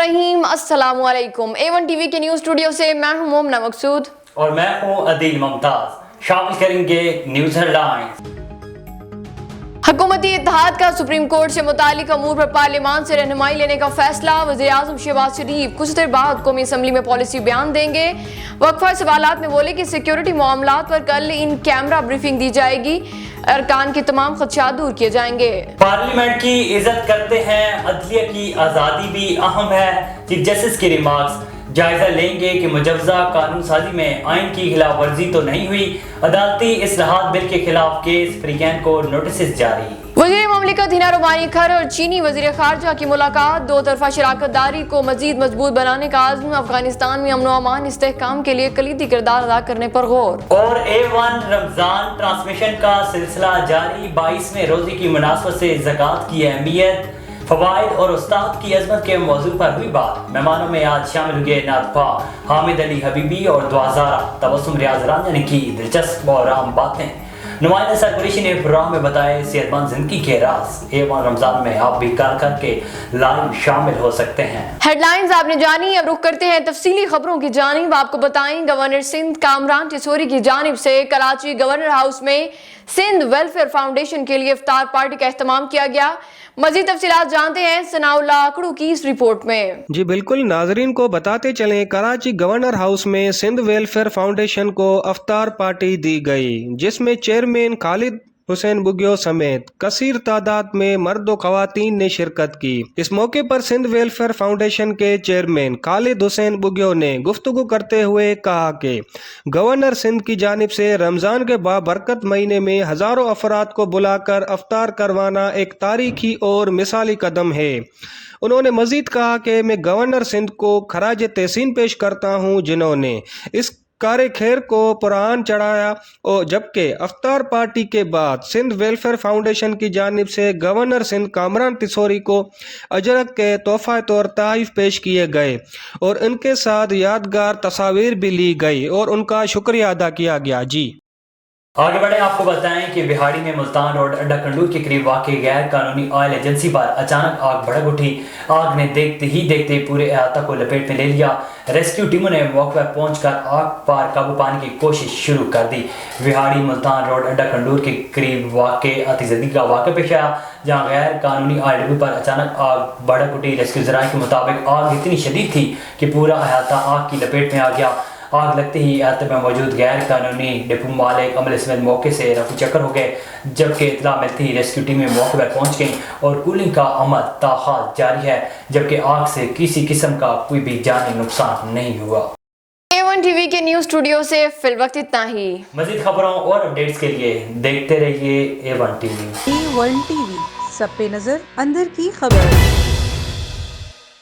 बिस्मिल्लाहिर्रहमानिर्रहीम। अस्सलामु अलैकुम। A1 टीवी के न्यूज़ स्टूडियो से मैं हूं मोमना मकसूद और मैं हूं अदील मुमताज। शामिल करेंगे न्यूज़ हेडलाइंस। हुकूमती इत्तेहाद का सुप्रीम कोर्ट से मुतालिक अमूर पर पार्लियामान से रहनुमाई लेने का फैसला। वज़ीर-ए-आज़म शहबाज शरीफ कुछ देर बाद कौमी असम्बली में पॉलिसी बयान देंगे। वक्फा सवालात में बोले कि सिक्योरिटी मामलात पर कल इन कैमरा ब्रीफिंग दी जाएगी। अरकान के तमाम खदशात दूर किए जाएंगे। पार्लियामेंट की इज्जत करते हैं, अदलिया की आज़ादी भी अहम है। चीफ जस्टिस के रिमार्क्स। जायजा लेंगे कि मुजवजा कानून साजी में आइन की खिलाफ वर्जी तो नहीं हुई। अदालती इस्लाहात बिल के खिलाफ केस फ्रीगैन को नोटिस जारी। वज़ीर मुमलिकत हिना रोमानी खर और चीनी वज़ीर खारजा की मुलाकात। दो तरफा शराकत दारी को मजीद मजबूत बनाने का आज़म। अफगानिस्तान में अमन व अमान इस्तेहकाम के लिए कलीदी किरदार अदा करने पर गौर। और A1 रमजान ट्रांसमिशन का सिलसिला जारी। 22वें रोजे की मुनासबत से ज़कात की अहमियत, फवाइद और उस्ताद की अजमत के मौजू पर हुई बात। मेहमानों में आज शामिल हुए नातखा हामिद अली हबीबी और दुआज़ारा तबस्सुम रियाज रांझा ने की दिलचस्प और आम बातें। नुमाइंदा सरकुरेशी ने प्रोग्राम में बताए सेहतमंद जिंदगी के राज। A1 रमजान में आप भी कार करके लाइव शामिल हो सकते हैं। हेडलाइंस आपने जानी, अब रुख करते हैं तफसीली खबरों की जानिब। आपको बताएं, गवर्नर सिंध कामरान टिसोरी की जानिब से कराची गवर्नर हाउस में सिंध वेलफेयर फाउंडेशन के लिए इफ्तार पार्टी का एहतमाम किया गया। मजीद तफसीलात जानते हैं सनाउल्लाह आकड़ू की इस रिपोर्ट में। जी बिल्कुल, नाजरीन को बताते चलें, कराची गवर्नर हाउस में सिंध वेलफेयर फाउंडेशन को इफ्तार पार्टी दी गई, जिसमें चेयरमैन खालिद हुसैन बुगियो समेत कसीर तादाद में मर्द व खवातीन ने शिरकत की। इस मौके पर सिंध वेलफेयर फाउंडेशन के चेयरमैन खालिद हुसैन बुगियो ने गुफ्तगू करते हुए कहा कि गवर्नर सिंध की जानिब से रमज़ान के बाबरकत महीने में हज़ारों अफराद को बुलाकर इफ्तार करवाना एक तारीखी और मिसाली कदम है। उन्होंने मजीद कहा कि मैं गवर्नर सिंध को खराज तहसीन पेश करता हूँ, जिन्होंने इस कारे खैर को पुरान चढ़ाया। और जबकि इफ्तार पार्टी के बाद सिंध वेलफेयर फाउंडेशन की जानिब से गवर्नर सिंध कामरान टिसोरी को अजरक के तोहफा तौर तहफ़ पेश किए गए और उनके साथ यादगार तस्वीर भी ली गई और उनका शुक्रिया अदा किया गया। जी आगे बढ़े, आपको बताएं कि बिहाड़ी में मुल्तान रोड अड्डा कंडूर के करीब वाक़ई गैर कानूनी ऑयल एजेंसी पर अचानक आग भड़क उठी। आग ने देखते ही देखते पूरे अहाता को लपेट में ले लिया। रेस्क्यू टीमों ने मौके पर पहुंचकर आग पर काबू पाने की कोशिश शुरू कर दी। बिहाड़ी मुल्तान रोड अड्डा कंडूर के करीब वाक़ई अतिजदी का वाक़या पेश आया, जहाँ गैर कानूनी ऑयल डिपो पर अचानक आग भड़क उठी। रेस्क्यू ज़राए के मुताबिक आग इतनी शदीद थी कि पूरा अहाता आग की लपेट में आ गया। आग लगते ही अहाते में मौजूद गैर कानूनी डिपो मालिक अमल समेत मौके से रफू चक्कर हो गए। जबकि इतला मिलती ही रेस्क्यू टीमें मौके पर पहुंच गईं और कूलिंग का अमल ताहाल जारी है, जबकि आग से किसी किस्म का कोई भी जानी नुकसान नहीं हुआ। A1 टीवी के न्यूज़ स्टूडियो से फिलवक्त इतना ही। मजीद खबरों और अपडेट्स के लिए देखते रहिए A1 टीवी। A1 टीवी, सब पे नजर, अंदर की खबर।